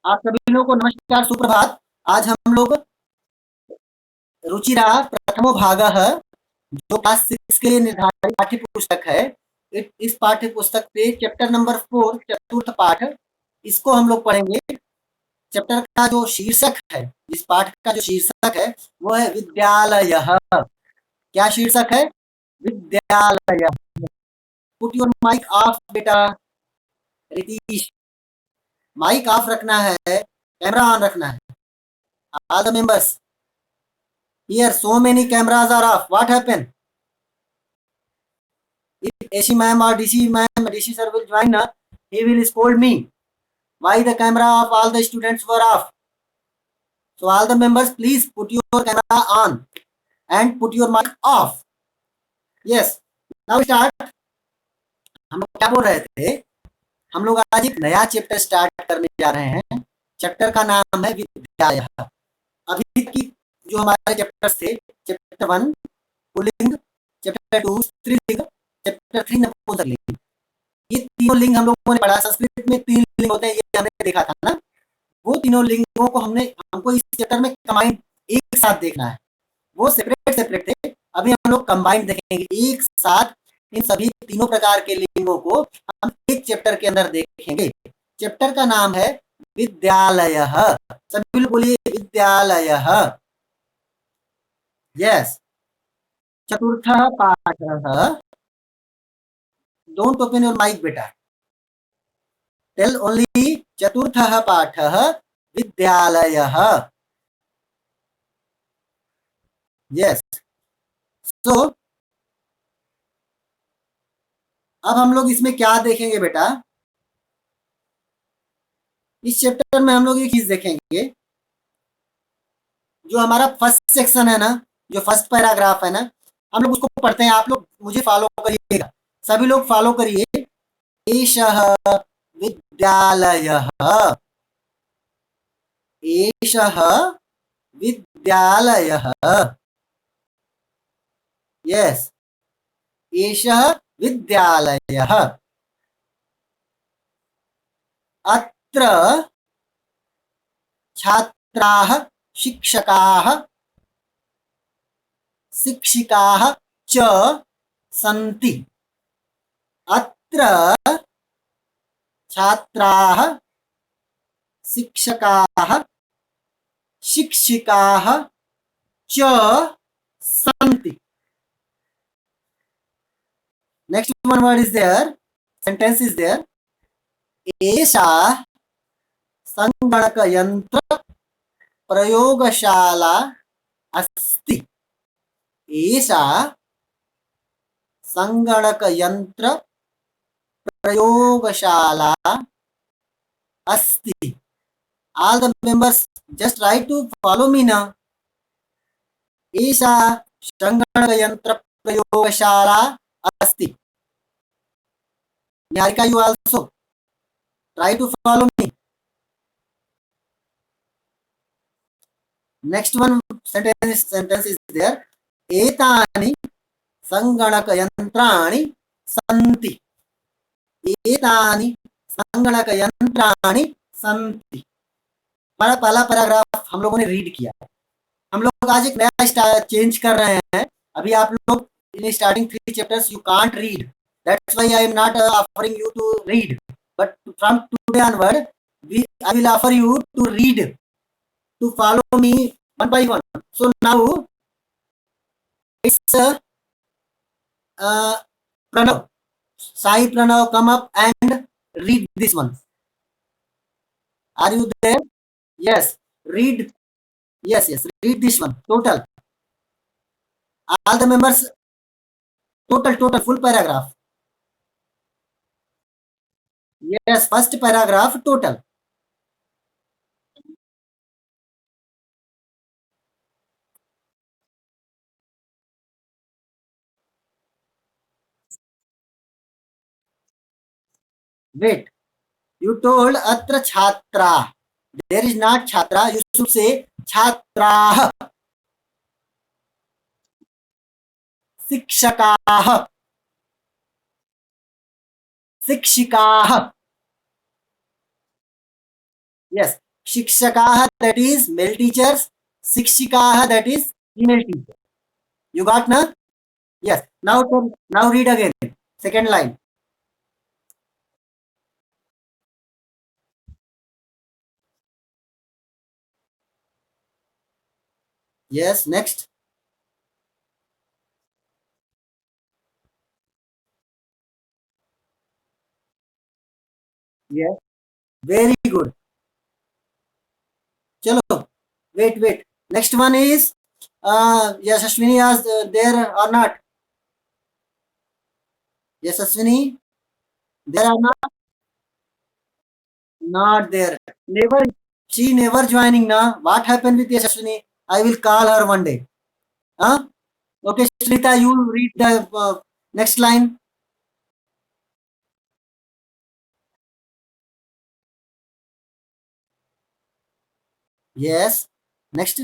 आप सभी लोगों को नमस्कार, सुप्रभात। आज हम लोग रुचिरा प्रथमो भागः जो क्लास 6 के लिए निर्धारित पाठ्य पुस्तक है, इस पाठ्य पुस्तक पे चैप्टर नंबर 4 चतुर्थ पाठ, इसको हम लोग पढ़ेंगे। चैप्टर का जो शीर्षक है, इस पाठ का जो शीर्षक है वो है विद्यालयः। क्या शीर्षक है? विद्यालय। पुट योर माइक ऑफ बेटा, रितीश। माइक ऑफ रखना है, कैमरा ऑन रखना है। All the members, here so many cameras are off. What happened? If AC ma'am or DC sir will join, he will scold me. Why the camera of all the students were off? So all the members, please put your camera on and put your mic off. Yes. Now start. हम लोग क्या बोल रहे थे? हम लोग आज एक नया चैप्टर स्टार्ट करने जा रहे हैं। चैप्टर का नाम है विद्यालय। अभी की जो हमारे चैप्टर्स थे, चैप्टर 1 पुल्लिंग, चैप्टर 2 स्त्रीलिंग, चैप्टर 3 नपुंसकलिंग। ये तीनों लिंग हम लोगों ने पढ़ा। संस्कृत में 3 लिंग होते हैं, ये हमने देखा था ना। वो तीनों लिंगों को हमको इस चैप्टर में कंबाइन एक साथ देखना है। वो सेपरेट सेपरेट थे, अभी हम लोग कंबाइन देखेंगे एक साथ। इन सभी तीनों प्रकार के लिंगों को हम एक चैप्टर के अंदर देखेंगे। चैप्टर का नाम है विद्यालयः। सभी लोग बोलिए विद्यालयः। यस। चतुर्थः पाठः। डोंट ओपन योर माइक बेटा। टेल ओनली चतुर्थः पाठः विद्यालयः। यस। सो अब हम लोग इसमें क्या देखेंगे बेटा? इस चैप्टर में हम लोग एक चीज देखेंगे, जो हमारा फर्स्ट सेक्शन है ना, जो फर्स्ट पैराग्राफ है ना, हम लोग उसको पढ़ते हैं। आप लोग मुझे फॉलो करिएगा, सभी लोग फॉलो करिए। एषः विद्यालयः। एषः विद्यालयः। यस, एषः विद्यालयः। अत्र छात्राः, शिक्षकाः, शिक्षिकाः च सन्ति। अत्र छात्राः, शिक्षकाः, शिक्षिकाः च सन्ति। Next one word is there, sentence is there. एषा संगणकयंत्र प्रयोगशाला अस्ति। एषा संगणकयंत्र प्रयोगशाला अस्ति। All the members just try to follow me now. एषा संगणकयंत्र प्रयोगशाला अस्ति। Niharika, you also try to follow me. Next one sentence is there. एतानि संगणकयंत्राणि सन्ति। एतानि संगणकयंत्राणि सन्ति। हमारा पहला पैराग्राफ हम लोगों ने रीड किया। हम लोग आज एक नया चेंज कर रहे हैं। अभी आप लोग in starting 3 chapters you can't read, that's why I am not offering you to read, but from today onward I will offer you to read, to follow me one by one. So now it's Pranav, Sai Pranav, come up and read this one. Are you there? Yes, read. Yes, read this one total. All the members, total full paragraph. Yes, first paragraph total. Wait, you told atra chhatra. There is not chhatra, you should say chhatraah. शिक्षकाः, शिक्षिकाः। Yes, Shikshakaah, that is male teachers. Shikshikaah, that is female teacher. You got na? Yes. Now read again. Second line. Yes. Next. Yes. Very good. Chalo. Wait. Next one is yes, Ashwini is there or not? Yes, Ashwini, there or not? Not there. Never. She never joining na. What happened with yes, Ashwini? I will call her one day. Huh? Okay, Shrita, you read the next line. Yes. Next.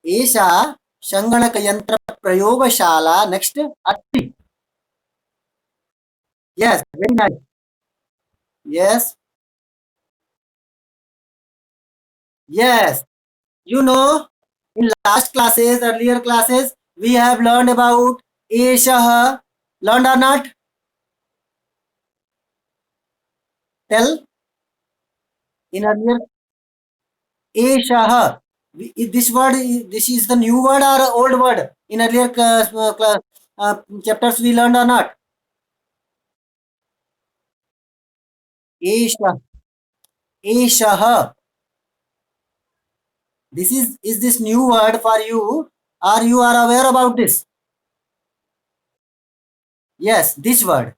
Esha Shanganaka Yantra Prayogashala. Next. Atti. Yes. Very nice. Yes. Yes. You know, in last classes, earlier classes, we have learned about Esha. Learned or not? Tell in earlier Esha. This word, this is the new word or old word? In earlier chapters, we learned or not? Esha. Esha. This is this new word for you? Or you are aware about this? Yes, this word.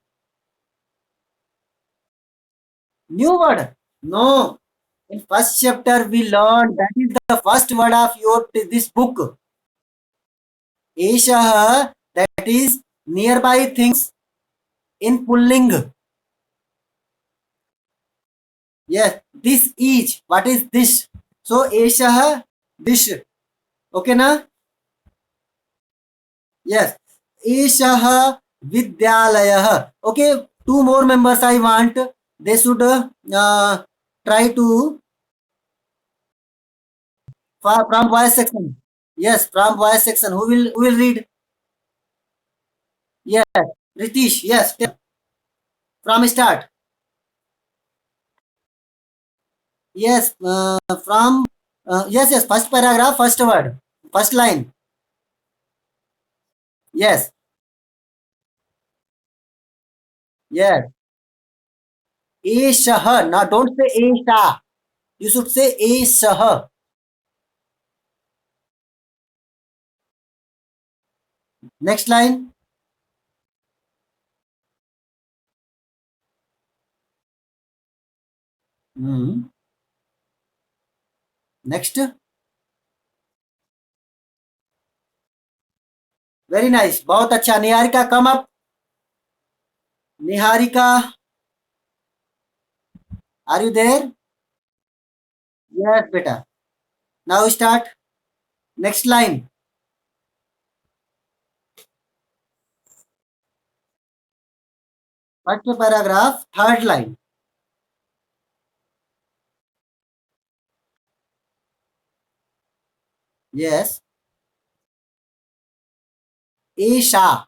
New word. No. In first chapter, we learned that is the first word of your this book. Esha. That is nearby things in pulling. Yes, this is. What is this? So Esha, this. Okay, na? Yes. Esha Vidyalaya. Okay, two more members I want. They should try to from voice section. Yes, from voice section. Who will read? Yes, Ritish. Yes, from start. Yes, from yes. First paragraph, first word, first line. Yes, yes. Eshah. Now don't say Esha. You should say Eshah. Next line. Hmm. Next. Very nice. बहुत अच्छा. Niharika, come up. Niharika, are you there? Yes, beta. Now start. Next line. First paragraph, third line. Yes. Esha.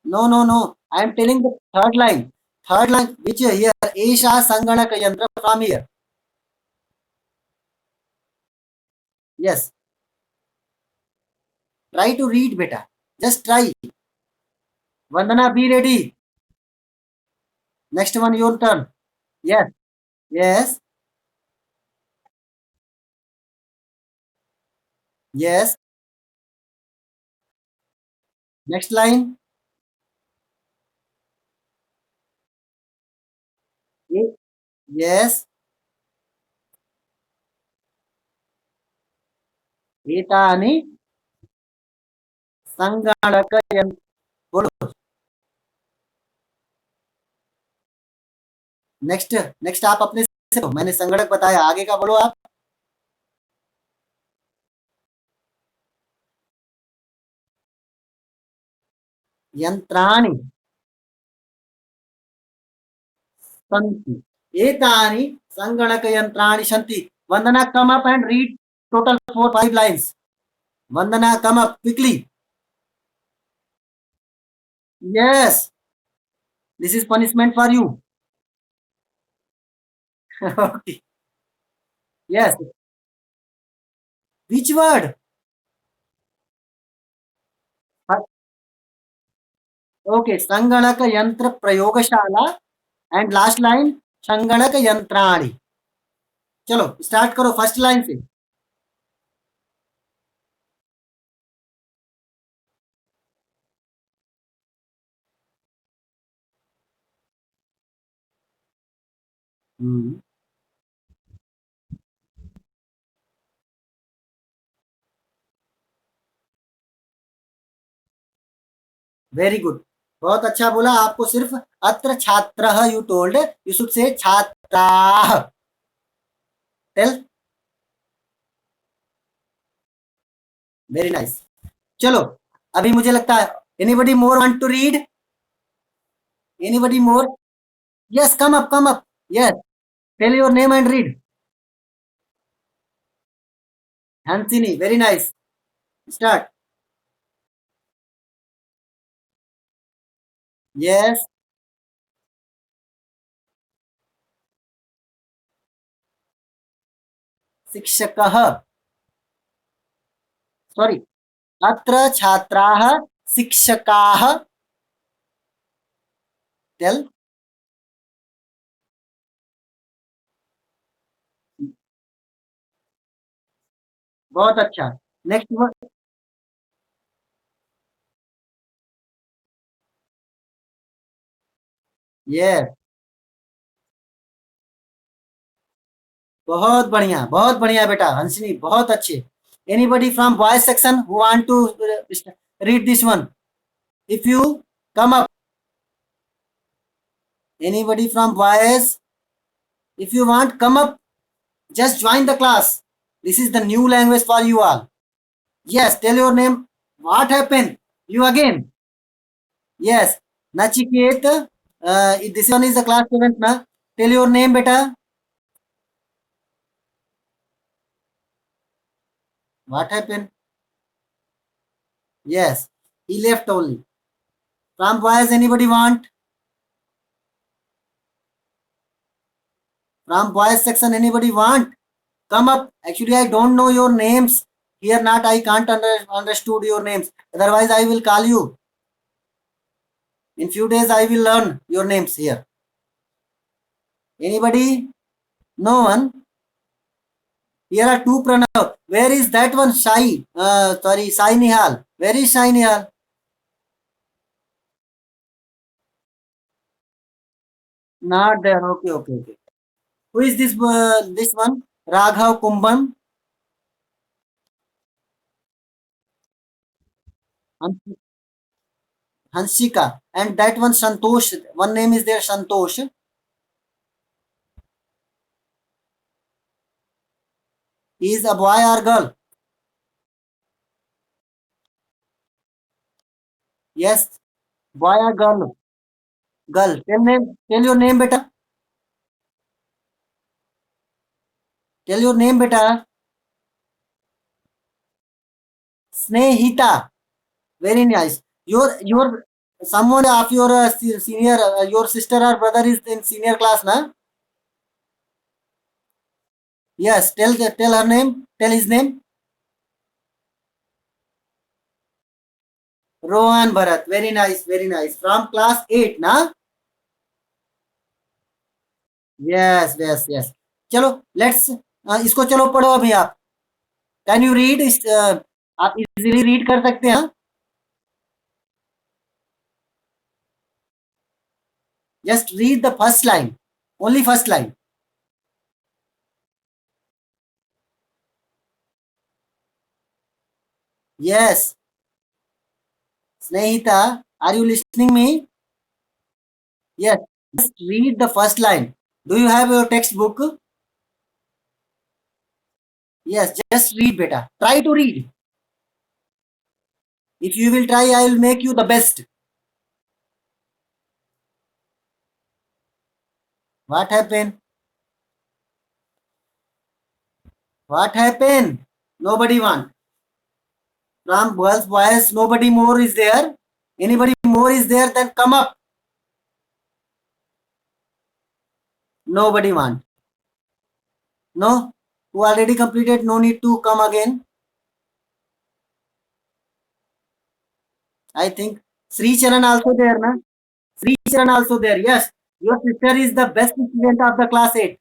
No. I am telling the third line. Third line, which here, Esha Sanganaka Yantra from here. Yes. Try to read, beta. Just try. Vandana, be ready. Next one, your turn. Yes. Yes. Yes. Next line. Yes. Etani Sanganaka Yantra. बोलो. Next next आप अपने से दो. मैंने संगणक बताया, आगे का बोलो आप. यंत्राणि. सन्ति एतानि संगणकयन्त्राणि सन्ति वन्दना come up and read total 4 5 lines Vandana come up quickly yes this is punishment for you okay yes which word okay संगणक यंत्र प्रयोगशाला एंड लास्ट लाइन संगणक यंत्राणि चलो स्टार्ट करो फर्स्ट लाइन से वेरी गुड बहुत अच्छा बोला आपको सिर्फ अत्र छात्रः you told you should say छात्राः टेल वेरी नाइस चलो अभी मुझे लगता है anybody more want to read anybody more yes come up yes tell your name and read Hansini very nice start yes शिक्षकः सॉरी अत्र छात्राः शिक्षकाः टेल बहुत अच्छा नेक्स्ट वर्ड यस बहुत बढ़िया बेटा हंसनी बहुत अच्छे anybody from boys section who want to read this one if you come up anybody from boys if you want come up just join the class this is the new language for you all yes tell your name what happened you again yes nachiket this one is the class 7th na tell your name beta what happened yes he left only from boys anybody want from boys section anybody want come up actually I don't know your names here not I can't understood your names otherwise I will call you in few days I will learn your names here anybody no one here are two Pranav where is that one Sai sorry Sai Nihal where is Sai Nihal not there okay who is this one Raghav Kumbhan Hansika and that one Santosh one name is there Santosh he is a boy or girl yes boy or girl tell your name beta tell your name beta Snehita very nice your someone of your senior your sister or brother is in senior class na yes tell her name tell his name Rohan Bharat very nice from class 8 na yes चलो let's इसको चलो पढ़ो अभी आप can you read आप easily read कर सकते हैं just read the first line only first line yes Snehita are you listening me yes just read the first line do you have your textbook yes just read beta try to read if you will try I will make you the best What happened? What happened? Nobody want. From girls, boys, nobody more is there. Anybody more is there, then come up. Nobody want. No? Who already completed, no need to come again. I think Sri Charan also there, na? Sri Charan also there. Yes. Your sister is the best student of the class 8.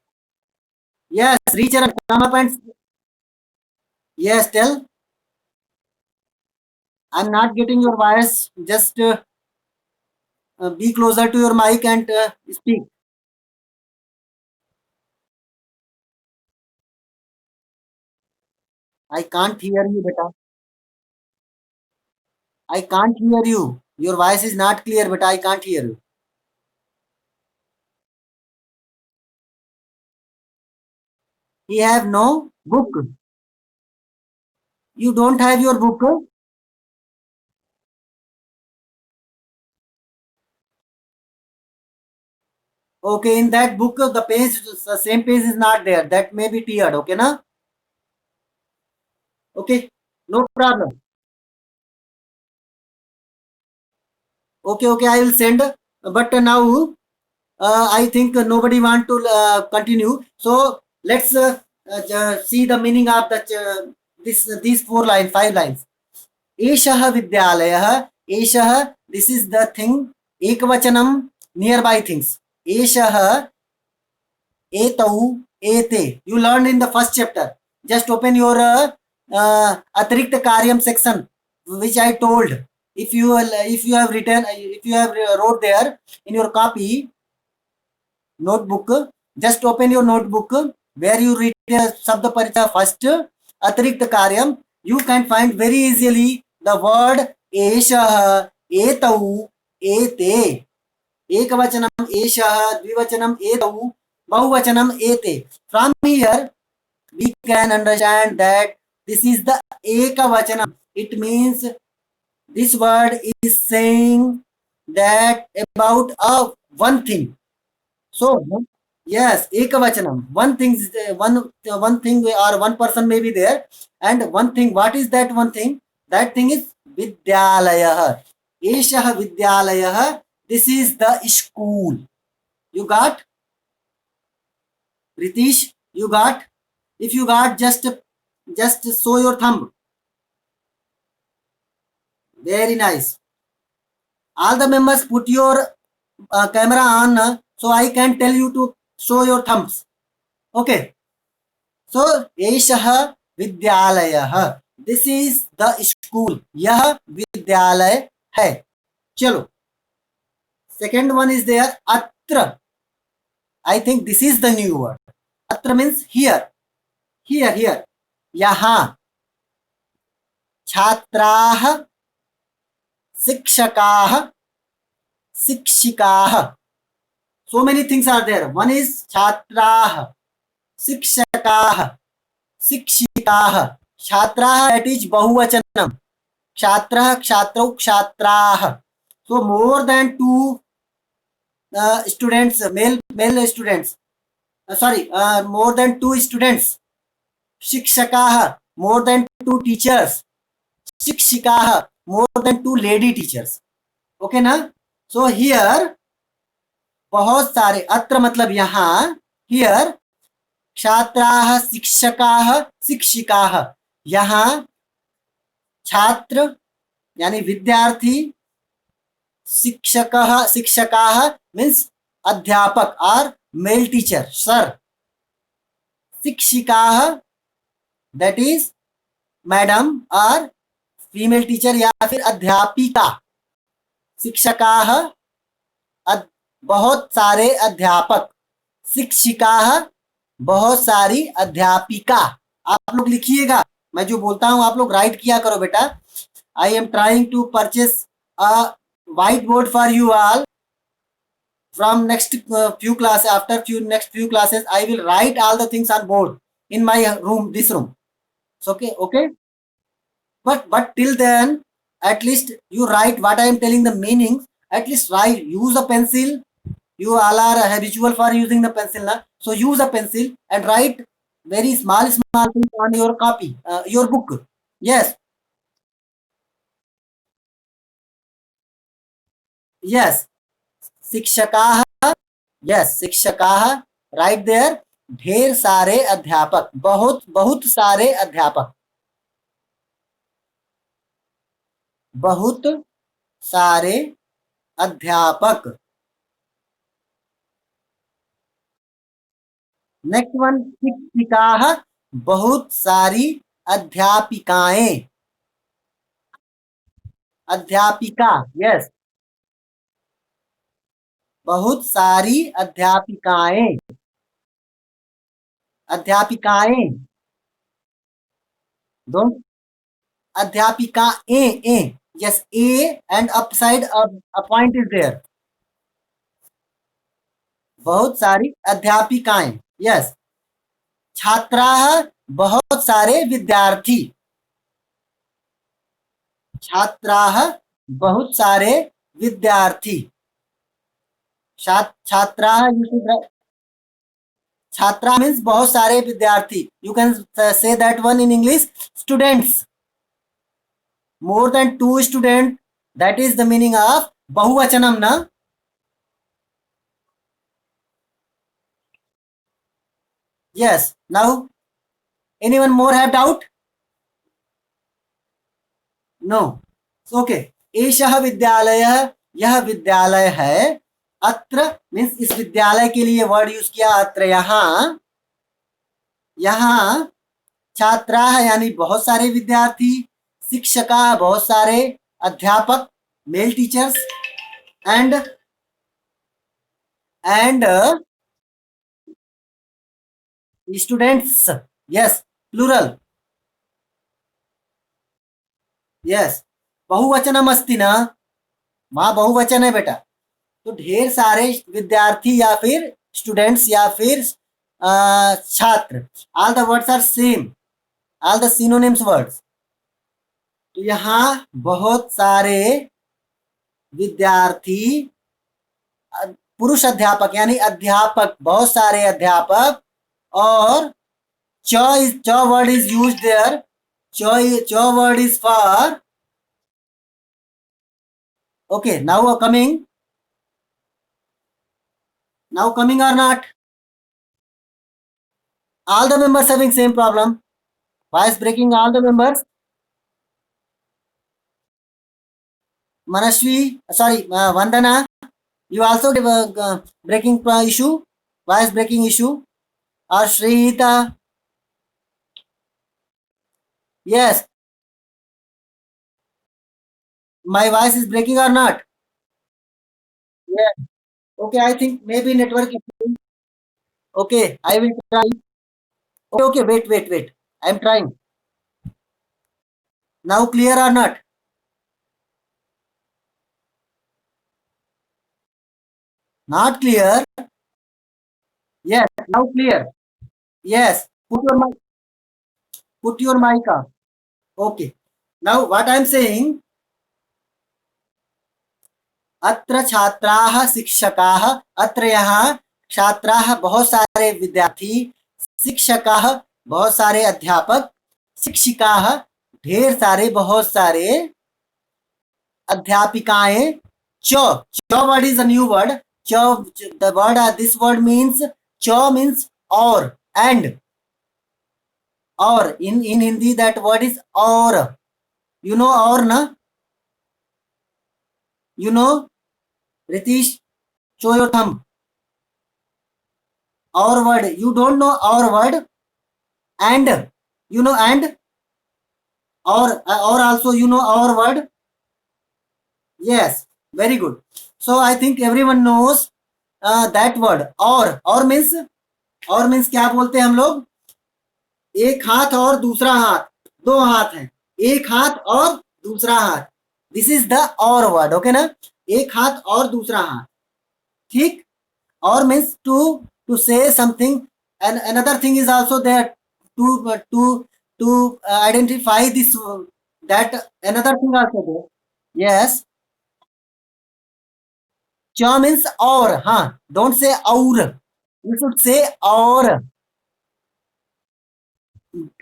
Yes, Sri Charan, come up and yes, tell. I'm not getting your voice. Just be closer to your mic and speak. I can't hear you, beta. I can't hear you. Your voice is not clear, but I can't hear you. He have no book. You don't have your book. Okay, in that book, the page, the same page is not there. That may be tiered. Okay, na? Okay, no problem. Okay, okay, I will send. But now, I think nobody want to continue. So let's see the meaning of the this these 4 lines, 5 lines. एषः विद्यालयः एषः this is the thing एकवचनम near by things एषः एतौ एते you learn in the first chapter just open your अतिरिक्त कार्यम section which I told if you have written if you have wrote there in your copy notebook just open your notebook where you read Shabd Parichaya first अतिरिक्त कार्यम you can find very easily the word एषः एतौ एते एकवचनम एषः द्विवचनम एतौ बहुवचनम एते from here we can understand that this is the ekavachanam it means this word is saying that about a one thing so yes ekavachanam one thing is one thing or one person may be there and one thing what is that thing is vidyalayah eshah vidyalayah this is the school you got Ritish you got if you got just show your thumb very nice all the members put your camera on so I can tell you to show your thumbs okay so एषः विद्यालयः this is the school यह विद्यालय है चलो second one is there अत्र I think this is the new word अत्र means here यहाँ छात्राः शिक्षकाः शिक्षिकाः so many things are there one is छात्राः शिक्षकाः शिक्षिकाः छात्राः that is बहुवचनम छात्रः छात्रौ छात्राः so more than two students male students sorry more than two students शिक्षकाः more than two teachers शिक्षिकाः more than two lady teachers okay ना so here बहुत सारे अत्र मतलब यहाँ here छात्राः शिक्षकाः शिक्षिकाः यहाँ छात्र यानी विद्यार्थी शिक्षकः शिक्षकाः मीन्स अध्यापक और मेल टीचर सर शिक्षिकाः दैट इज मैडम और फीमेल टीचर या फिर अध्यापिका शिक्षकाः बहुत सारे अध्यापक शिक्षिकाः बहुत सारी अध्यापिका आप लोग लिखिएगा मैं जो बोलता हूं आप लोग राइट किया करो बेटा I am trying to purchase a whiteboard for you all from next few class after next few classes I will write all the things on board in my room this room so okay but till then at least you write what I am telling the meaning at least write use a pencil You all are habitual for using the pencil na, so use a pencil and write very small things on your copy, your book. Yes, yes. शिक्षकाः, yes शिक्षकाः, right there, ढेर सारे अध्यापक, बहुत बहुत सारे अध्यापक, बहुत सारे अध्यापक। नेक्स्ट वन, शिक्षिकाः, बहुत सारी अध्यापिकाएं, अध्यापिका, यस, बहुत सारी अध्यापिकाएं, अध्यापिकाएं, डोंट, अध्यापिका A, yes A and upside a point is there, बहुत सारी अध्यापिकाएं, यस। छात्राः, बहुत सारे विद्यार्थी, छात्राः, बहुत सारे विद्यार्थी, छात्राः, छात्रा मीन्स बहुत सारे विद्यार्थी, you can say that one in English, students, more than two student, that is the meaning of बहुवचनम ना। Yes. Now, anyone more have doubt? No. Okay. एषः विद्यालयः, यह विद्यालय है। अत्र मीन्स इस विद्यालय के लिए वर्ड यूज किया अत्र, यहाँ, यहाँ छात्राः यानी बहुत सारे विद्यार्थी, शिक्षकाः बहुत सारे अध्यापक, male teachers, and students, yes, plural, yes. बहुवचनम अस्ति ना, वहां बहुवचन है बेटा, तो ढेर सारे विद्यार्थी या फिर स्टूडेंट्स या फिर छात्र, all the words are same, all the synonyms words. तो यहाँ बहुत सारे विद्यार्थी, पुरुष अध्यापक यानी अध्यापक, बहुत सारे अध्यापक, और च वर्ड इज यूज देयर, च word is for, okay, now coming or not, all the members having same problem, voice breaking, all the members, Manashwi, sorry, Vandana, you also give a breaking issue, voice breaking issue, or Shrita, yes, my voice is breaking or not? Yeah, okay, I think maybe network issue. Okay, I will try. Okay, wait, I am trying. Now clear or not? Not clear? Yes, now clear. Yes, put your mic on. Okay. Now what I am saying, अत्र छात्राः शिक्षकाः, अत्र यहाँ छात्राः बहुत सारे विद्यार्थी, शिक्षकाः बहुत सारे अध्यापक, शिक्षिकाः ढेर सारे बहुत सारे, अध्यापिकाएं, च word is a new word, the word, this word means, ch means or, and, or in Hindi that word is or, you know or na, you know, Ritish, show your thumb, or word, you don't know or word, and, you know, and, or also you know or word, yes, very good. So I think everyone knows that word, or means क्या बोलते हैं हम लोग, एक हाथ और दूसरा हाथ, दो हाथ हैं, एक हाथ और दूसरा हाथ, दिस इज द और वर्ड, ओके ना, एक हाथ और दूसरा हाथ, ठीक। और means to say something, and another thing is also there, to identify this, that another thing also there, yes, च means और, हाँ, don't say और, you should say और.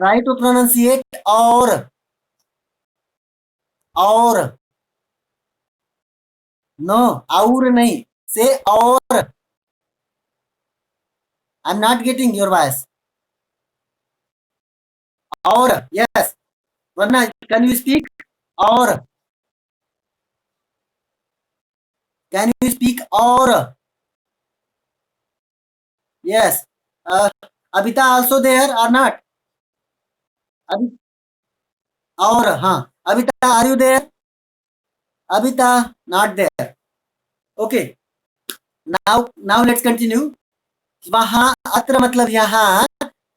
Try to pronunciate और, no, और नहीं, say और. I'm not getting your voice. और, yes. वरना can you speak और, can you speak और, yes. Abita also there or not? अभी और, हाँ, Abita, are you there? Abita, not there. Okay. Now let's continue. वहां, अत्र मतलब यहाँ,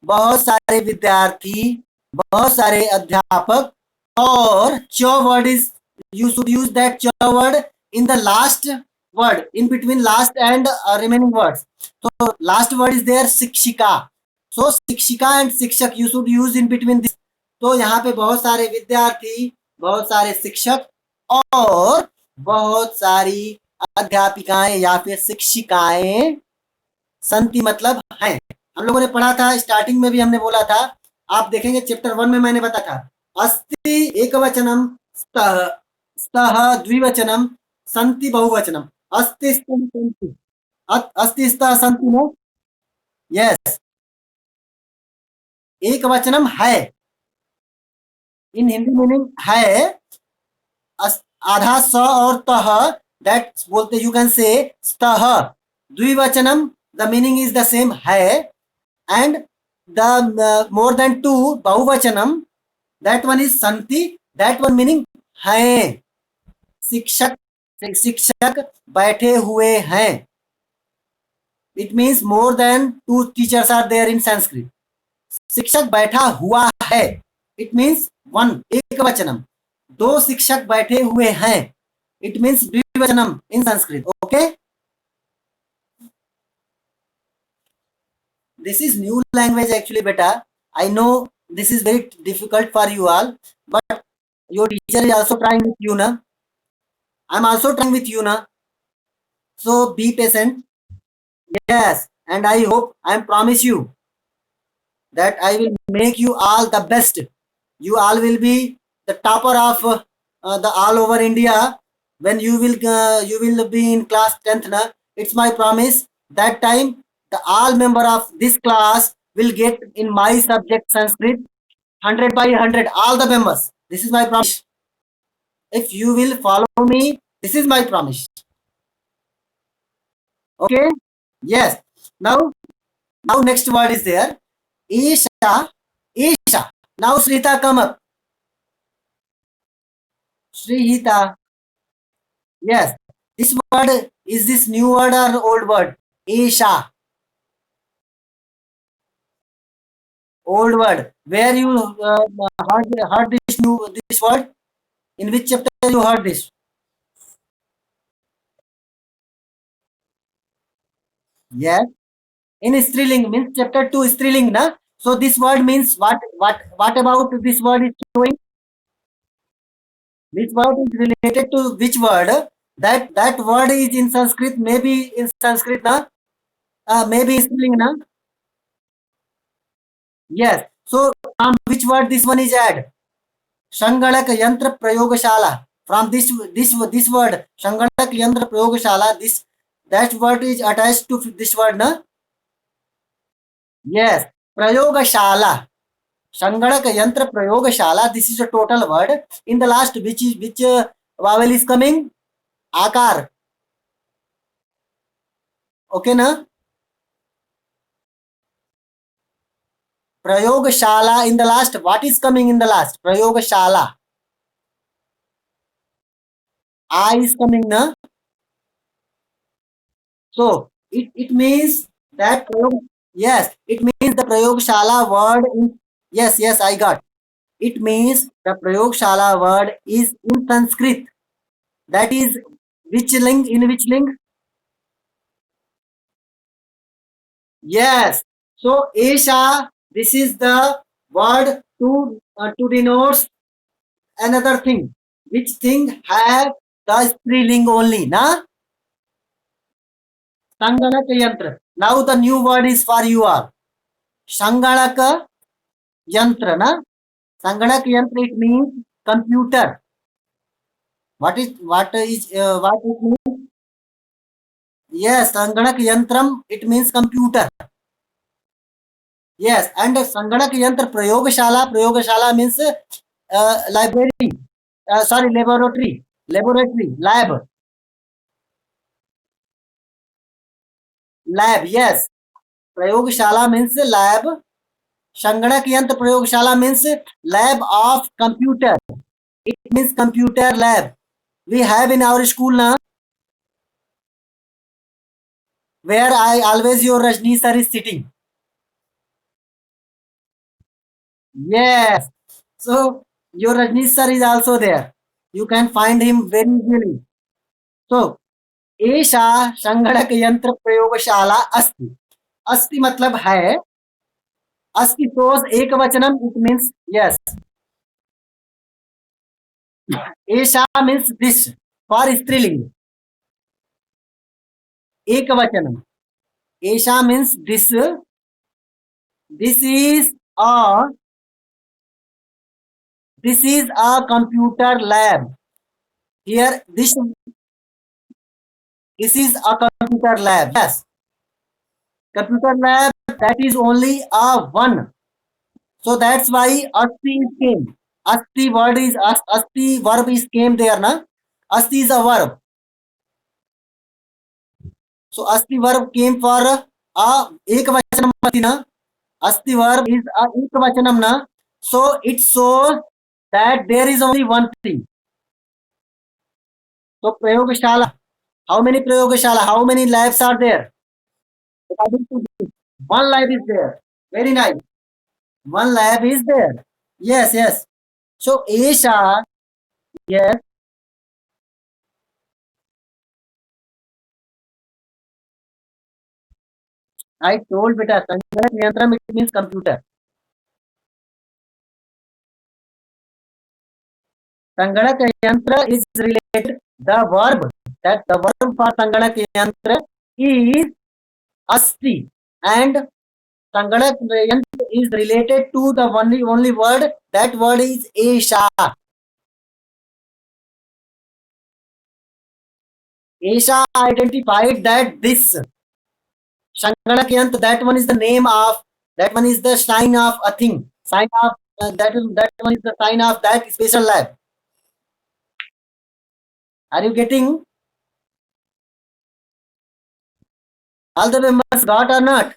बहुत सारे विद्यार्थी, बहुत सारे अध्यापक, और च word is, you should use that ch word in the last word, in between last and remaining words. So last word is there शिक्षिका. So शिक्षिका and शिक्षक you should use in between this. तो यहाँ पे बहुत सारे विद्यार्थी, बहुत सारे शिक्षक और बहुत सारी अध्यापिकाएं या फिर शिक्षिकाएं संति मतलब हैं. हम लोगों ने पढ़ा था, स्टार्टिंग में भी हमने बोला था, आप देखेंगे चैप्टर 1 में मैंने बताया था, अस्ति एकवचनम, स्तः स्तः द्विवचनम, संति बहुवचनम. अस्ति स्तः संति, अस्ति स्तः संति में, यस, एकवचनम है, इन हिंदी मीनिंग है, आधा स और तह, दैट बोलते, यू कैन से स्तः. द्विवचनम, the meaning is the same है, and the more than two, बहुवचनम, दैट वन इज संति, दैट वन मीनिंग है. शिक्षक, शिक्षक बैठे हुए हैं, it means more than two teachers are there in Sanskrit. शिक्षक बैठा हुआ है, इट मीन्स वन, एक वचनम. दो शिक्षक बैठे हुए हैं, इट मीन्स द्विवचनम in Sanskrit. Okay, this is new language actually beta. I know this is very difficult for you all, but your teacher is also trying with you na. I'm also trying with you na, so be patient. Yes, and I hope, I promise you that I will make you all the best. You all will be the topper of the all over India when you will be in class 10th na. It's my promise. That time the all member of this class will get in my subject Sanskrit 100 by 100, all the members. This is my promise. If you will follow me, this is my promise. Okay, yes. Now next word is there, Isha. Isha. Now Shrita, come up. Shrita. Yes, this word, is this new word or old word? Isha. Old word. Where you heard this word? In which chapter you heard this? Yes, in Striling, means chapter 2 Striling na. So this word means what about this word is showing? This word is related to which word? That word is in Sanskrit, maybe in Sanskrit na, maybe in Striling na. Yes. So from which word this one is add? Shangalak Yantra Prayogashala. From this word Shangalak Yantra Prayogashala, this, that word is attached to this word na. Yes, Prayogashala. Shangalak Yantra Prayogashala. This is a total word. In the last, which vowel is coming? Akar. Okay na? Prayogashala in the last. What is coming in the last? Prayogashala. I is coming na. So it means that, yes, it means the Prayogshala word in, yes, I got. It means the Prayogshala word is in Sanskrit. That is which ling? In which ling? Yes. So Esha, this is the word to denote another thing. Which thing have the striling only, na? संगणक यंत्र. Now the new word is for you all. संगणक यंत्र ना. संगणक यंत्र it means computer. What it means? Yes, संगणक यंत्रम it means computer. Yes, and संगणक यंत्र प्रयोगशाला. प्रयोगशाला means library. Sorry, laboratory. Laboratory, lab. Lab, yes. प्रयोगशाला means lab. संगणक यंत्र प्रयोगशाला means lab of computer. It means computer lab. We have in our school now, where I always your Rajni sir is sitting. Yes. So your Rajni sir is also there. You can find him very easily. So एषा संगणक यंत्र प्रयोगशाला अस्ति. अस्ति मतलब है. अस्ति सोस एक वचनम it means yes. एषा means this for स्त्रीलिंग. एक वचनम. एषा means this. This is a computer lab. Here this is a computer lab. Yes. Computer lab, that is only a one. So that's why asti is came. Asti word is asti verb is came there na. Asti is a verb. So asti verb came for a ekvachanam asti na. Asti verb is a ekvachanam na. So it shows that there is only one thing. So prayogashala. How many prayogashala? How many labs are there? According to this, one lab is there. Very nice. One lab is there. Yes, yes. So Esha, yes. I told beta, Sanganak Yantram it means computer. Sanganak Yantra is related, the verb, that the verb for Sanganak Yantra is Asti, and Sanganak Yantra is related to the only word, that word is Esha. Esha identified that this Sanganak Yantra, that one is the name of, that one is the sign of a thing, sign of that one is the sign of that special lab. Are you getting? All the members got or not?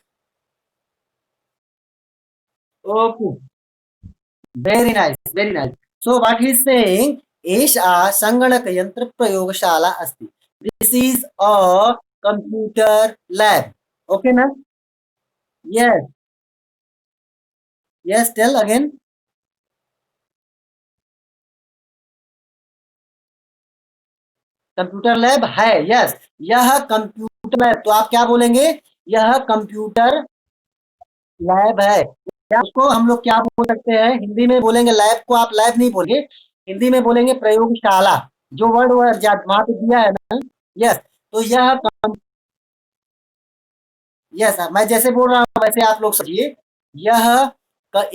Okay, very nice, very nice. So what he's saying, Esha Sanganak Yantra Prayogashala Asti. This is a computer lab. Okay, na? Yes. Yes, tell again. Computer lab है. Yes, यह computer lab. तो आप क्या बोलेंगे? यह computer lab है. या उसको हम लोग क्या बोल सकते हैं? हिंदी में बोलेंगे लैब को, आप लैब नहीं बोलेंगे, हिंदी में बोलेंगे प्रयोगशाला. जो वर्ड वहां पे दिया है ना. यस. तो यह यस, मैं जैसे बोल रहा हूँ वैसे आप लोग समझिए. यह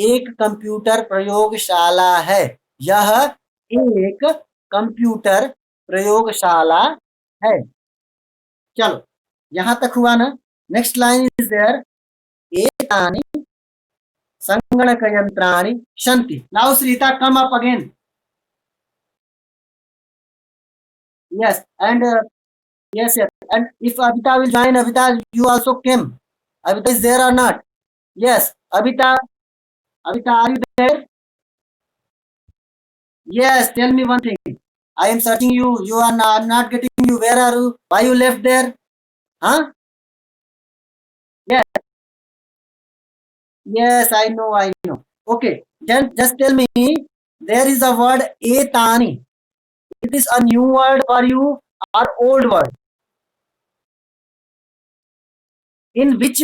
एक कंप्यूटर प्रयोगशाला है. यह एक कंप्यूटर प्रयोगशाला है. चलो, यहां तक हुआ ना. Next line is there. एतानि संगणक यंत्राणि सन्ति. Now Shrita come up again. Yes, and yes, yes. And if Abhita will join, Abhita, you also came. Abhita is there or not? Yes, Abhita, Abhita, are you there? Yes, tell me one thing. I am searching you. You are not, I'm not getting you. Where are you? Why you left there? Huh? Yes, yes, I know, I know. Okay, then just tell me. There is a word etani. It is a new word for you or old word? In which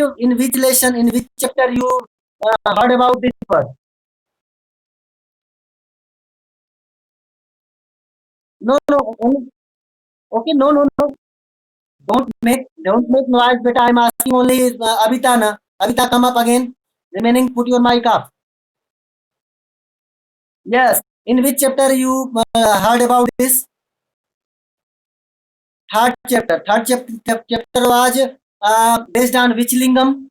lesson, in which chapter you heard about this word? No, no. Okay, no, no, no. Don't make noise, beta. I'm asking only Abita na. Abita, come up again. Remaining, put your mic up. Yes. In which chapter you heard about this? Third chapter. Third chapter was based on which lingam?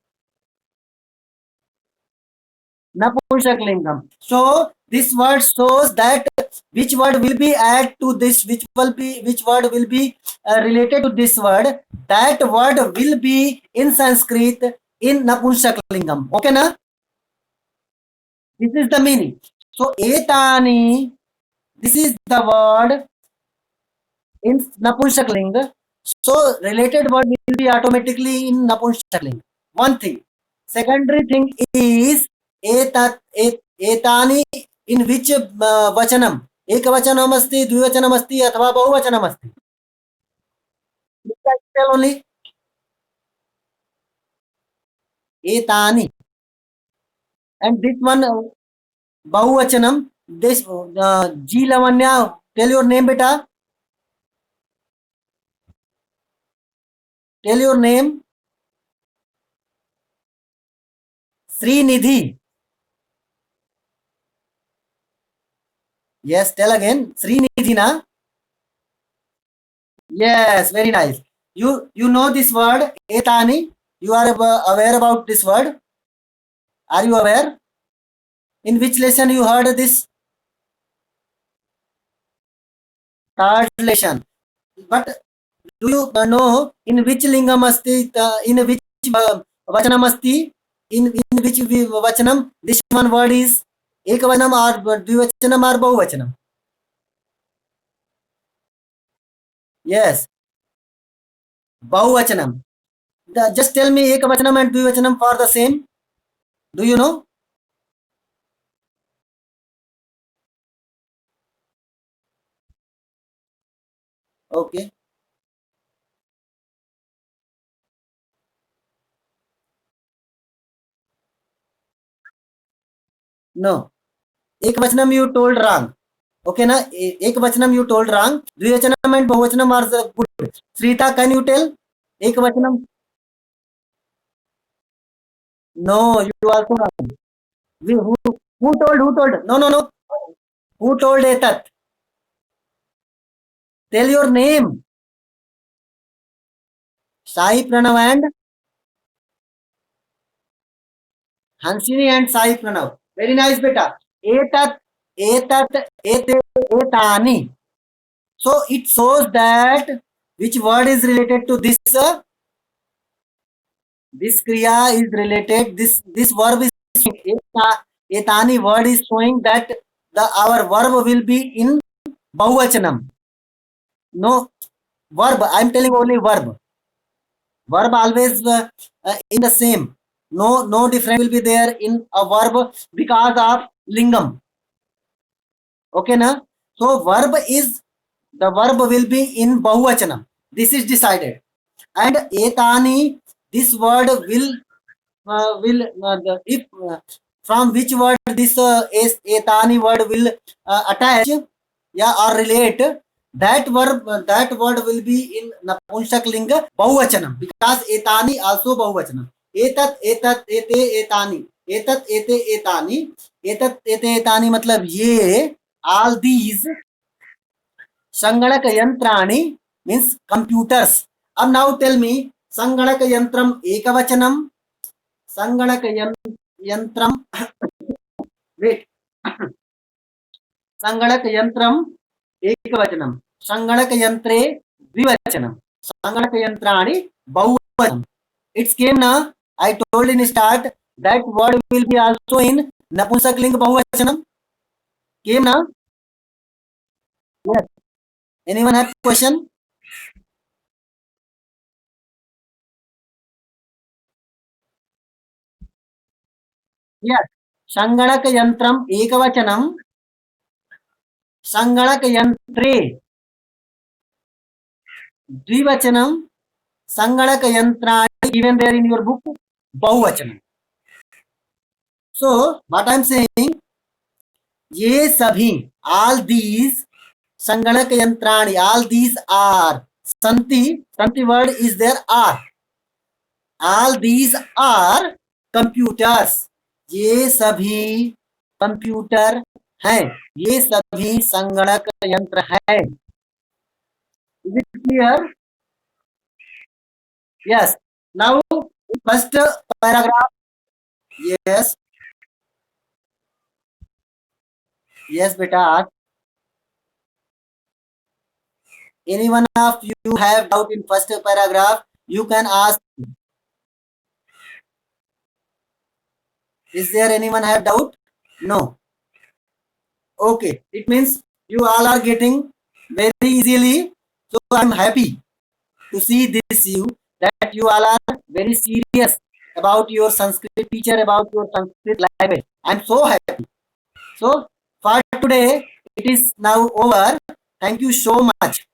Napunsak lingam. So this word shows that which word will be add to this, which word will be related to this word. That word will be in Sanskrit in Napunsak lingam. Okay na? This is the meaning. So etani. This is the word in Napunsakling. So related word will be automatically in Napunsakling. One thing. Secondary thing is etani in which vachanam. एकवचनम अस्ति द्विवचनम अस्ति अथवा बहुवचनम अस्ति. Tell only etani. And this one बहुवचनम. This G Lavanya. Tell your name, beta. Tell your name. Srinidhi. Yes, tell again. Srinidhi na? Yes, very nice. You know this word, etani? You are aware about this word? Are you aware? In which lesson you heard this? Third lesson. But do you know in which lingam asti, in which vachanam asti? In which vachanam this one word is? Ekavachanam or dvivachanam or bahuvachanam? Yes, bahuvachanam. Just tell me ekavachanam and dvivachanam for the same. Do you know? Okay. No. Ekvachanam you told wrong. Okay na? Ekvachanam you told wrong. Dvivachanam and bahuvachanam are the good. Srita, can you tell? Ekvachanam? No, you also wrong. Who told? Who told? No, no, no. Who told etat? Tell your name. Sai Pranav and Hansini and Sai Pranav. Very nice, beta. Etat, ete, etani. So it shows that which word is related to this. This kriya is related. This verb is etani word is showing that the our verb will be in bahuvachanam. No verb. I am telling only verb. Verb always in the same. No difference will be there in a verb because of lingam. Okay na? So verb is the verb will be in bahuvachanam. This is decided. And etani, this word will if from which word this etani word will attach, yeah, or relate, that word will be in napunsak linga bahuvachanam because etani also bahuvachanam. Etat ete etani. Etat ete etani मतलब ये all these संगणक यंत्राणि means computers. अब now tell me संगणक यंत्रम एकवचनम संगणक यंत्रम wait संगणक यंत्रम एकवचनम संगणक यंत्रे द्विवचनम संगणक यंत्राणि बहुवचनम. It's came na. I told in start that word will be also in napumsak bahuvachanam. Came na? Yes. Anyone have question? Yes. संगणक यंत्रम एकवचनम संगणक यंत्रे द्विवचनम संगणक यंत्राणि given there in your book बहुवचनम. So what I am saying, ये सभी all these संगणक यंत्राणि all these are Santi word is there are. All these are computers. ये सभी computer हैं, ये सभी संगणक यंत्र हैं. Is it clear? Yes. Now first paragraph. Yes. Yes, beta. Any one of you have doubt in first paragraph, you can ask. Is there anyone have doubt? No. Okay. It means you all are getting very easily. So I'm happy to see this you that you all are very serious about your Sanskrit teacher, about your Sanskrit language. I'm so happy. So for today, it is now over. Thank you so much.